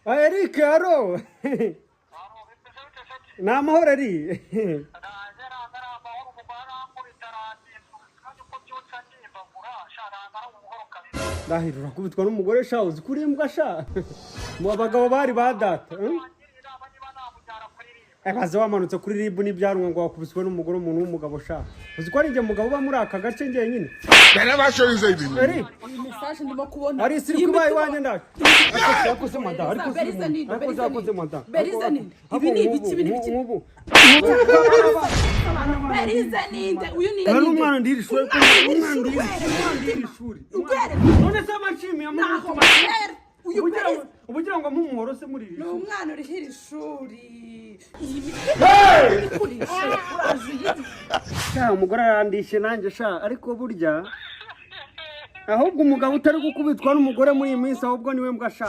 Eric aro ni amahoro ari ndahiro urakubitwa n'umugore sha uzi kuri imbwa sha mu bagabo bari badata baza wamanutse kuri ribu n'ibyarunga ngo wakubiswe n'umugore umuntu w'umugabo sha uzi ko ari njye mugabo uba muri aka gace njye nyine narabashoyize ibintu ari message ndimo kubona ari siri kubaye wanje ndaje yakoze manda ariko yakoze manda Beriza ninde ibi ni ibiki nk'ubu Beriza ninde uyu ni ari umwana ndiri shuri none se amashimi naho uyu ubugira ngo mpumorose muri iri ni umwana uri hiri shuri iyi sha umugore arandishe nanjye sha ariko burya ahubwo umugabo utari gukubitwa n'umugore muri iyi minsi ahubwo niwe mbwa sha